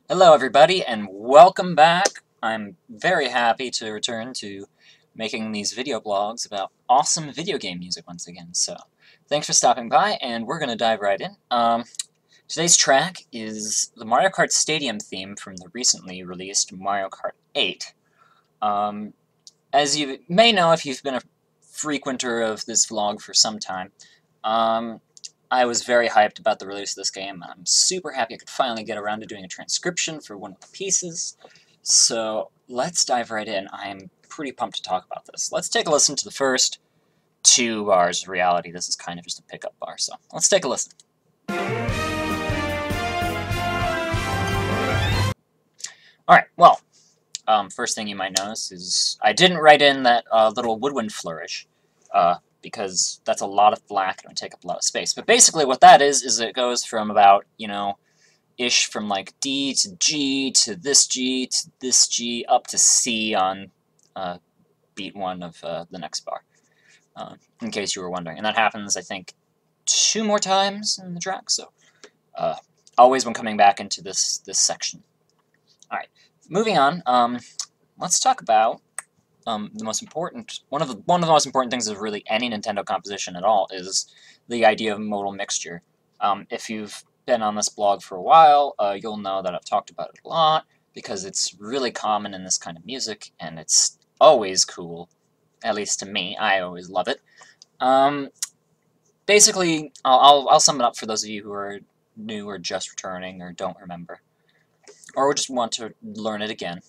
Hello everybody and welcome back. I'm very happy to return to making these video blogs about awesome video game music once again. So thanks for stopping by and we're going to dive right in. Today's track is the Mario Kart Stadium theme from the recently released Mario Kart 8. As you may know if you've been a frequenter of this vlog for some time, I was very hyped about the release of this game. I'm super happy I could finally get around to doing a transcription for one of the pieces. So let's dive right in. I'm pretty pumped to talk about this. Let's take a listen to the first 2 bars of reality. This is kind of just a pickup bar, so let's take a listen. Alright, well, first thing you might notice is I didn't write in that little woodwind flourish. Because that's a lot of black and it would take up a lot of space. But basically what that is it goes from about, ish from like D to G to this G to this G up to C on beat 1 of the next bar, in case you were wondering. And that happens, I think, 2 more times in the track, so always when coming back into this section. Alright, moving on, let's talk about the most important, one of the most important things of really any Nintendo composition at all is the idea of modal mixture. If you've been on this blog for a while, you'll know that I've talked about it a lot because it's really common in this kind of music and it's always cool, at least to me. I always love it. Basically, I'll sum it up for those of you who are new or just returning or don't remember, or just want to learn it again.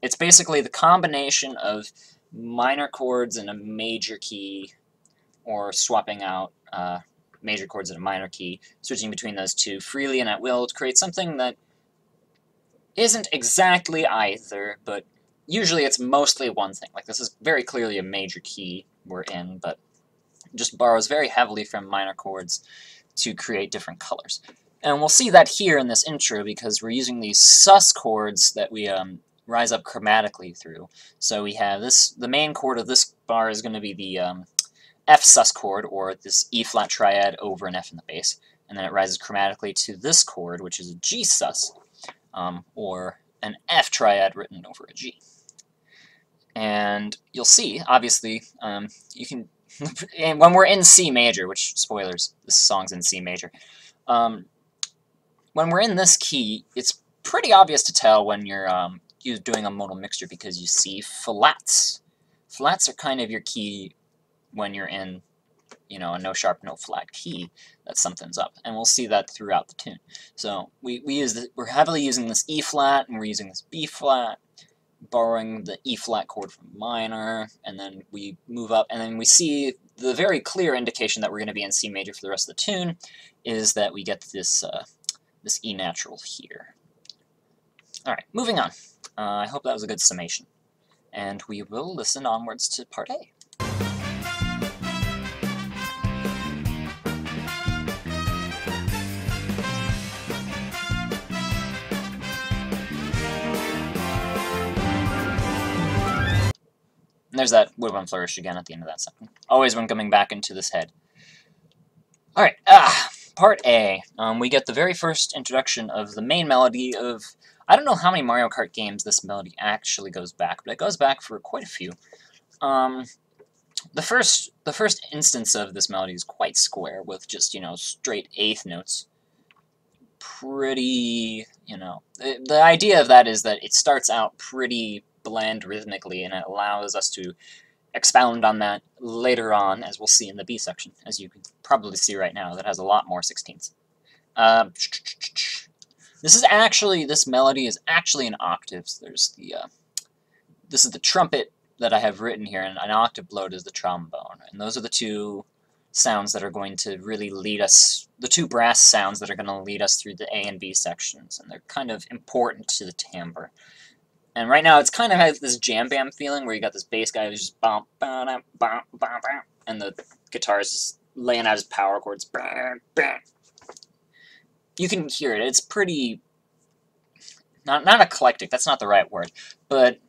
It's basically the combination of minor chords in a major key, or swapping out major chords in a minor key, switching between those two freely and at will to create something that isn't exactly either, but usually it's mostly one thing. Like, this is very clearly a major key we're in, but just borrows very heavily from minor chords to create different colors. And we'll see that here in this intro because we're using these sus chords that we rise up chromatically through. So we have this, the main chord of this bar is going to be the F sus chord, or this E flat triad over an F in the bass, and then it rises chromatically to this chord, which is a G sus, or an F triad written over a G. And you'll see, obviously, you can, and when we're in C major, which, spoilers, this song's in C major, when we're in this key, it's pretty obvious to tell when you're doing a modal mixture because you see flats. Flats are kind of your key when you're in, a no sharp, no flat key that something's up, and we'll see that throughout the tune. So we're heavily using this E flat, and we're using this B flat, borrowing the E flat chord from minor, and then we move up, and then we see the very clear indication that we're going to be in C major for the rest of the tune is that we get this this E natural here. Alright, moving on. I hope that was a good summation. And we will listen onwards to part A. And there's that woodwind flourish again at the end of that section. Always when coming back into this head. Alright, part A. We get the very first introduction of the main melody of, I don't know how many Mario Kart games this melody actually goes back, but it goes back for quite a few. The first instance of this melody is quite square, with just, straight eighth notes. Pretty, the idea of that is that it starts out pretty bland rhythmically, and it allows us to expound on that later on, as we'll see in the B section, as you can probably see right now, that has a lot more sixteenths. This melody is actually in octaves. There's the, this is the trumpet that I have written here, and an octave below is the trombone. And those are the two sounds that are going to really lead us, the two brass sounds that are going to lead us through the A and B sections, and they're kind of important to the timbre. And right now, it's kind of has this jam band feeling where you got this bass guy who's just bum, bum, bum, bum, and the guitar is just laying out his power chords. You can hear it. It's pretty, not eclectic, that's not the right word, but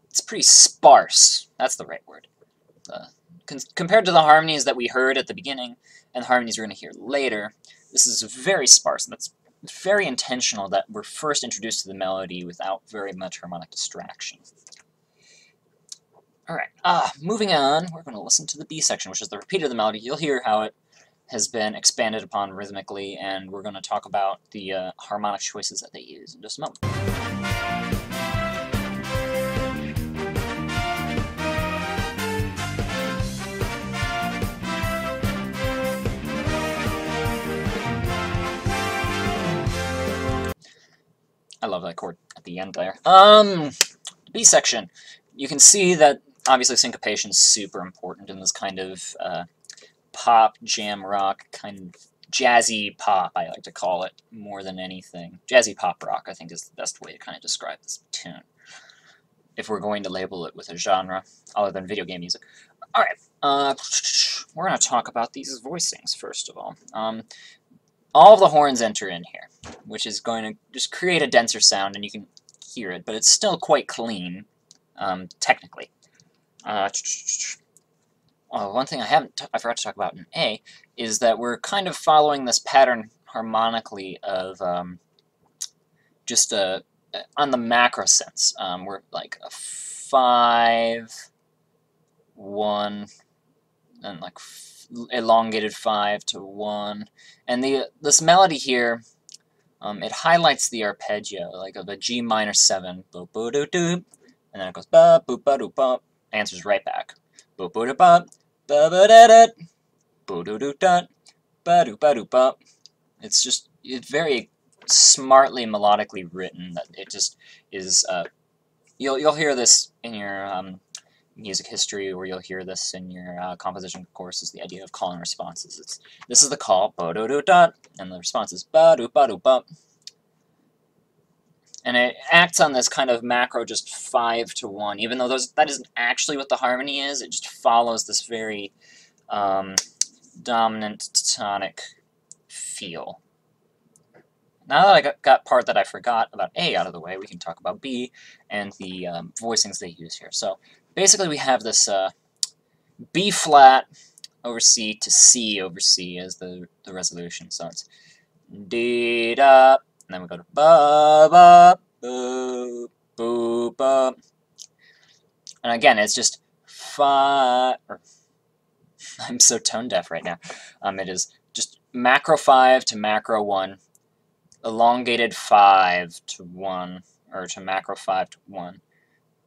it's pretty sparse. That's the right word. Compared to the harmonies that we heard at the beginning, and the harmonies we're going to hear later, this is very sparse, and that's very intentional that we're first introduced to the melody without very much harmonic distraction. Alright, moving on, we're going to listen to the B section, which is the repeat of the melody. You'll hear how it has been expanded upon rhythmically, and we're going to talk about the harmonic choices that they use in just a moment. I love that chord at the end there. B section. You can see that obviously syncopation is super important in this kind of pop, jam rock, kind of jazzy pop, I like to call it, more than anything. Jazzy pop rock, I think, is the best way to kind of describe this tune, if we're going to label it with a genre other than video game music. Alright, we're going to talk about these voicings, first of all. All of the horns enter in here, which is going to just create a denser sound, and you can hear it, but it's still quite clean, technically. One thing I forgot to talk about in A is that we're kind of following this pattern harmonically of just on the macro sense. We're like a 5, 1, and like elongated 5 to 1, and this melody here, it highlights the arpeggio, like of a G minor 7, boop boop doo doo, and then it goes ba boop ba doo ba, answers right back, boop boop doo ba, ba ba da da, boop doo doo da, ba doo ba. It's very smartly melodically written. That it just is. You'll hear this in your music history, or you'll hear this in your composition courses, the idea of call and responses. This is the call, ba-do-do-dot, and the response is ba-do-ba-do-ba. And it acts on this kind of macro just 5 to 1, even though that isn't actually what the harmony is. It just follows this very dominant tonic feel. Now that I got part that I forgot about A out of the way, we can talk about B and the voicings they use here. So basically we have this B flat over C to C over C as the resolution. So it's D da, and then we go to ba ba boo boo ba. And again, it's just fa. I'm so tone deaf right now. It is just macro 5 to macro 1, elongated 5 to 1, or to macro 5 to 1,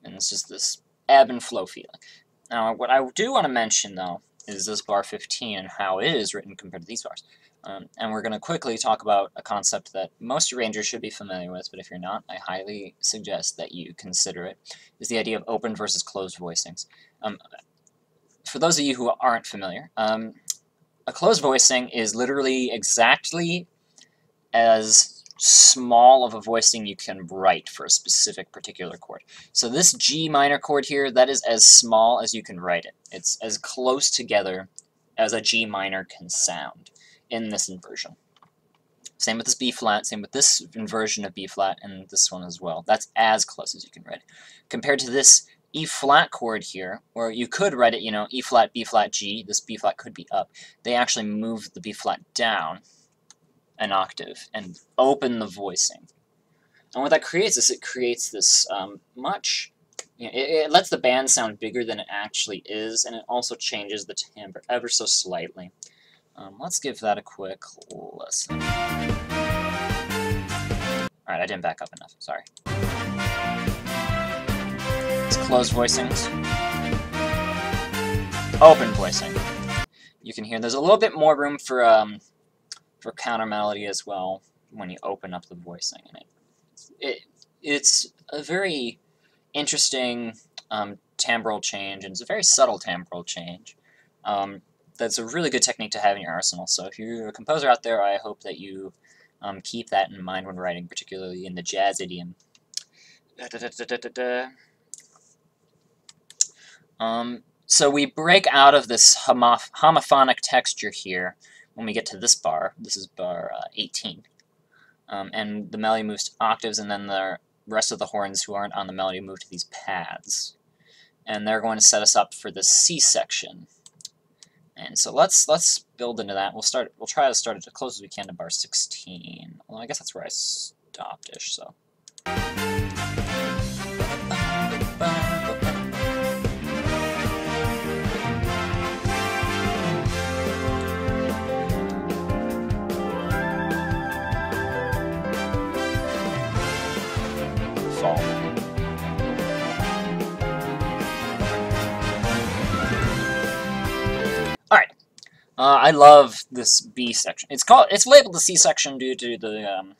and it's just this ebb and flow feeling. Now, what I do want to mention, though, is this bar 15 and how it is written compared to these bars. And we're going to quickly talk about a concept that most arrangers should be familiar with, but if you're not, I highly suggest that you consider it, is the idea of open versus closed voicings. For those of you who aren't familiar, a closed voicing is literally exactly as small of a voicing you can write for a specific particular chord. So this G minor chord here, that is as small as you can write it. It's as close together as a G minor can sound in this inversion. Same with this B flat, same with this inversion of B flat, and this one as well. That's as close as you can write it. Compared to this E flat chord here, where you could write it, E flat, B flat, G, this B flat could be up. They actually move the B flat down an octave and open the voicing. And what that creates is it creates this it lets the band sound bigger than it actually is, and it also changes the timbre ever so slightly. Let's give that a quick listen. Alright, I didn't back up enough, sorry. It's closed voicings. Open voicing. You can hear there's a little bit more room for counter melody as well when you open up the voicing. And it's a very interesting timbral change, and it's a very subtle timbral change. That's a really good technique to have in your arsenal. So if you're a composer out there, I hope that you keep that in mind when writing, particularly in the jazz idiom. So we break out of this homophonic texture here when we get to this bar. This is bar 18. And the melody moves to octaves, and then the rest of the horns who aren't on the melody move to these pads. And they're going to set us up for the C section. And so let's build into that. We'll try to start it as close as we can to bar 16. Well, I guess that's where I stopped-ish, so. Fall. Alright. I love this B section. It's labeled the C section due to the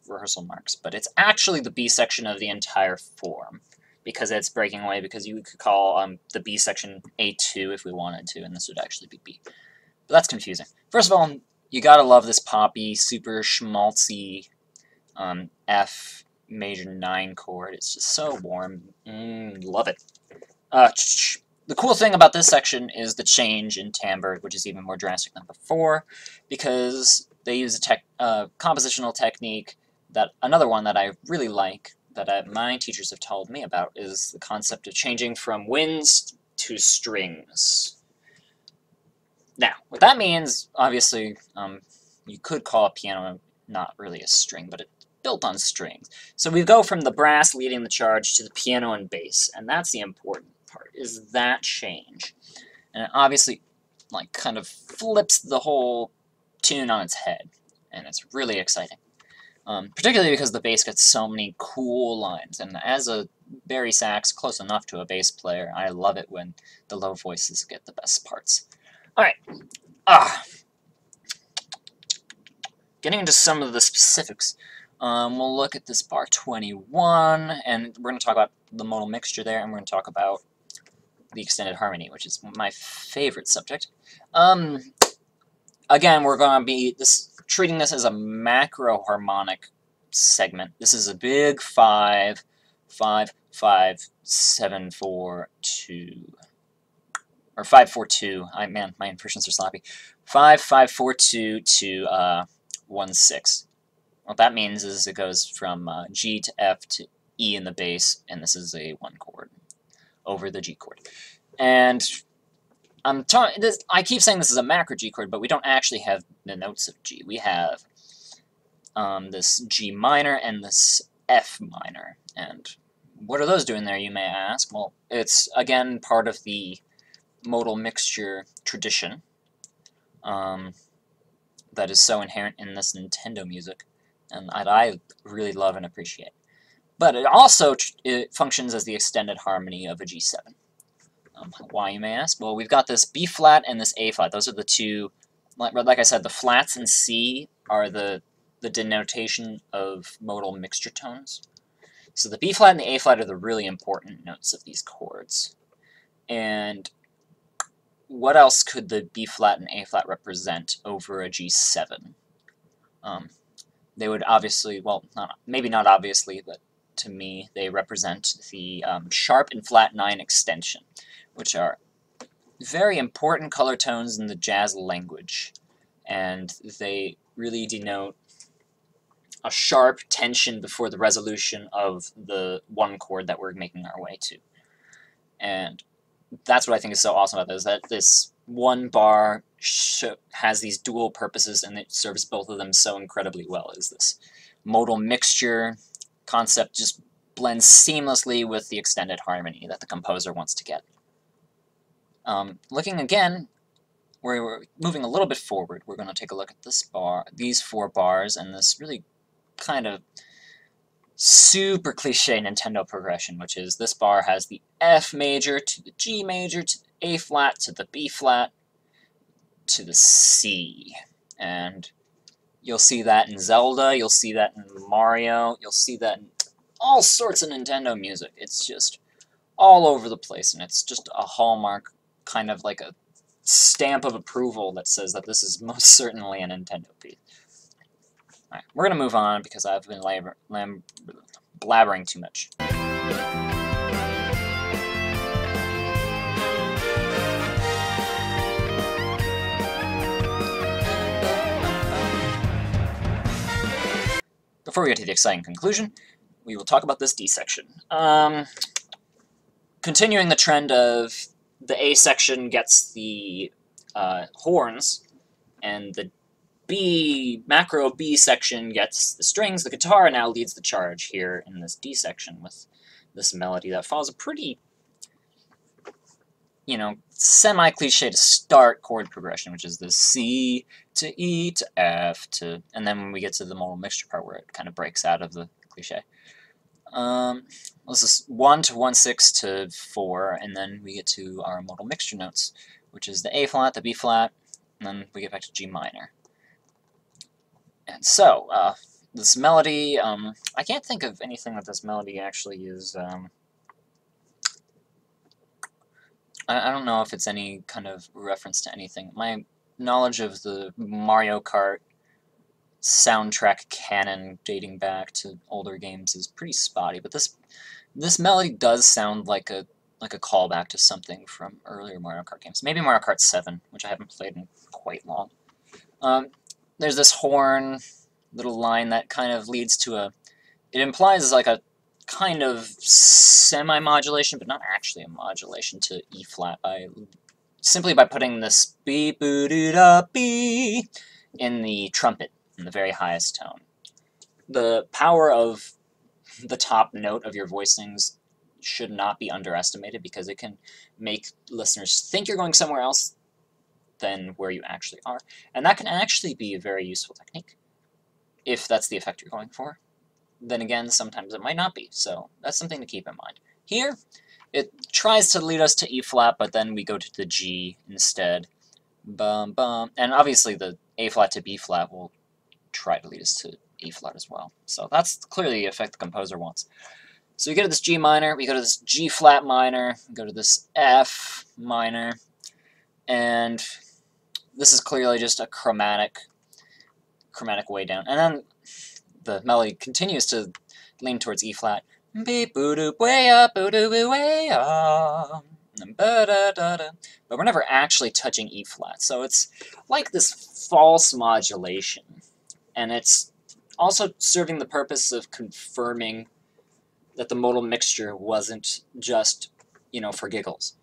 rehearsal marks, but it's actually the B section of the entire form because it's breaking away, because you could call the B section A2 if we wanted to, and this would actually be B. But that's confusing. First of all, you gotta love this poppy, super schmaltzy F major 9 chord. It's just so warm. Love it. The cool thing about this section is the change in timbre, which is even more drastic than before, because they use a compositional technique another one that I really like, that my teachers have told me about, is the concept of changing from winds to strings. Now, what that means, obviously, you could call a piano not really a string, but it's built on strings. So we go from the brass leading the charge to the piano and bass, and that's the important part, is that change. And it obviously, like, kind of flips the whole tune on its head, and it's really exciting. Particularly because the bass gets so many cool lines, and as a bari sax, close enough to a bass player, I love it when the low voices get the best parts. Alright. Getting into some of the specifics, we'll look at this bar 21, and we're going to talk about the modal mixture there, and we're going to talk about the extended harmony, which is my favorite subject. Again, we're going to be treating this as a macro harmonic segment. This is a big 5, 5, 5, 7, 4, 2, or 5, 4, 2. Man, my impressions are sloppy. 5, 5, 4, 2 to 1, 6. What that means is it goes from G to F to E in the bass, and this is a 1 chord over the G chord. And I keep saying this is a macro G chord, but we don't actually have the notes of G. We have this G minor and this F minor. And what are those doing there, you may ask? Well, it's, again, part of the modal mixture tradition that is so inherent in this Nintendo music, and I really love and appreciate. But it also functions as the extended harmony of a G7. Why, you may ask? Well, we've got this B flat and this A flat. Those are the two, like I said, the flats in C are the denotation of modal mixture tones. So the B flat and the A flat are the really important notes of these chords. And what else could the B flat and A flat represent over a G7? They would obviously, well, maybe not obviously, but to me, they represent the sharp and flat 9 extension, which are very important color tones in the jazz language, and they really denote a sharp tension before the resolution of the 1 chord that we're making our way to. And that's what I think is so awesome about this, that this 1 bar has these dual purposes, and it serves both of them so incredibly well. Is this modal mixture concept just blends seamlessly with the extended harmony that the composer wants to get. Looking again, we're moving a little bit forward. We're going to take a look at this bar, these 4 bars, and this really kind of super cliche Nintendo progression, which is this bar has the F major to the G major to the A flat to the B flat to the C. And you'll see that in Zelda, you'll see that in Mario, you'll see that in all sorts of Nintendo music. It's just all over the place, and it's just a hallmark, kind of like a stamp of approval that says that this is most certainly a Nintendo piece. Alright, we're going to move on because I've been blabbering too much. Before we get to the exciting conclusion, we will talk about this D section. Continuing the trend of the A section gets the horns, and the macro B section gets the strings. The guitar now leads the charge here in this D section with this melody that follows a pretty, you know, semi-cliche to start chord progression, which is the C to E to F to, and then when we get to the modal mixture part where it kind of breaks out of the cliche. This is 1 to 1 6 to 4, and then we get to our modal mixture notes, which is the A flat, the B flat, and then we get back to G minor. And so, this melody, I can't think of anything that this melody actually is, I don't know if it's any kind of reference to anything. My knowledge of the Mario Kart soundtrack canon dating back to older games is pretty spotty, but this melody does sound like a callback to something from earlier Mario Kart games. Maybe Mario Kart 7, which I haven't played in quite long. There's this horn little line that kind of leads to it implies like a kind of semi-modulation, but not actually a modulation to E flat simply by putting this B boo doo da B in the trumpet in the very highest tone. The power of the top note of your voicings should not be underestimated because it can make listeners think you're going somewhere else than where you actually are, and that can actually be a very useful technique if that's the effect you're going for. Then again, sometimes it might not be, so that's something to keep in mind. Here, it tries to lead us to E flat, but then we go to the G instead. Bum bum, and obviously the A flat to B flat will try to lead us to E flat as well. So that's clearly the effect the composer wants. So we go to this G minor, we go to this G flat minor, we go to this F minor, and this is clearly just a chromatic way down. And then the melody continues to lean towards E flat. Beep boo doo way up, boo doo way up. But we're never actually touching E flat, so it's like this false modulation. And it's also serving the purpose of confirming that the modal mixture wasn't just, you know, for giggles.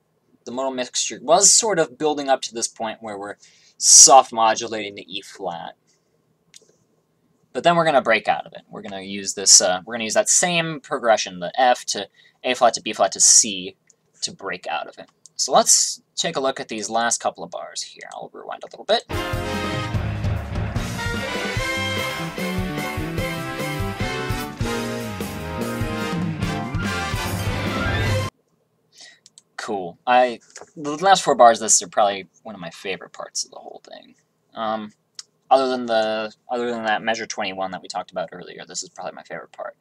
The modal mixture was sort of building up to this point where we're soft modulating the E flat. But then we're going to break out of it. We're going to use this. We're going to use that same progression, the F to A flat to B flat to C, to break out of it. So let's take a look at these last couple of bars here. I'll rewind a little bit. Cool. The last 4 bars of this are probably one of my favorite parts of the whole thing. Other than that measure 21 that we talked about earlier, this is probably my favorite part.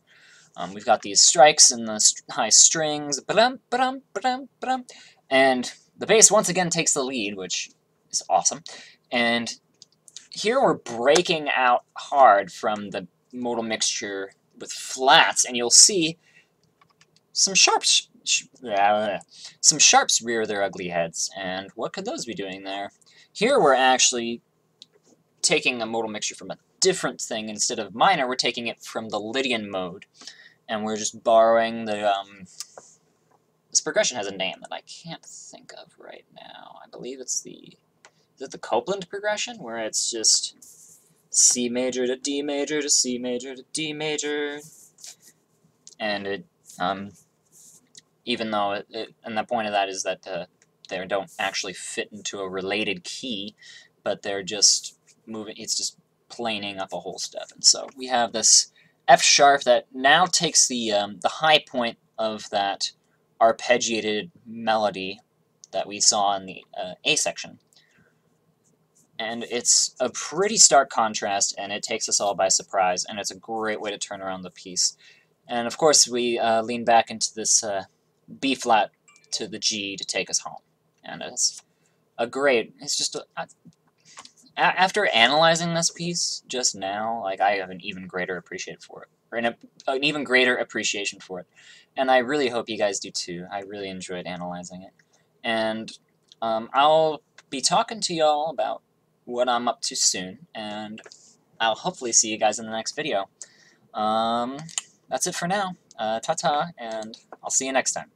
We've got these strikes and the high strings, ba-dum, ba-dum, ba-dum, ba-dum, and the bass once again takes the lead, which is awesome. And here we're breaking out hard from the modal mixture with flats, and you'll see some sharps rear their ugly heads. And what could those be doing there? Here we're actually taking a modal mixture from a different thing. Instead of minor, we're taking it from the Lydian mode, and we're just borrowing the this progression has a name that I can't think of right now. I believe it's the Copeland progression, where it's just C major to D major to C major to D major, and it even though and the point of that is that they don't actually fit into a related key, but they're just moving. It's just planing up a whole step, and so we have this F sharp that now takes the high point of that arpeggiated melody that we saw in the A section, and it's a pretty stark contrast, and it takes us all by surprise, and it's a great way to turn around the piece. And of course we lean back into this B flat to the G to take us home, and it's just after analyzing this piece just now, like, I have an even greater appreciation for it, or an even greater appreciation for it, and I really hope you guys do too. I really enjoyed analyzing it, and I'll be talking to y'all about what I'm up to soon, and I'll hopefully see you guys in the next video. That's it for now. Ta-ta, and I'll see you next time.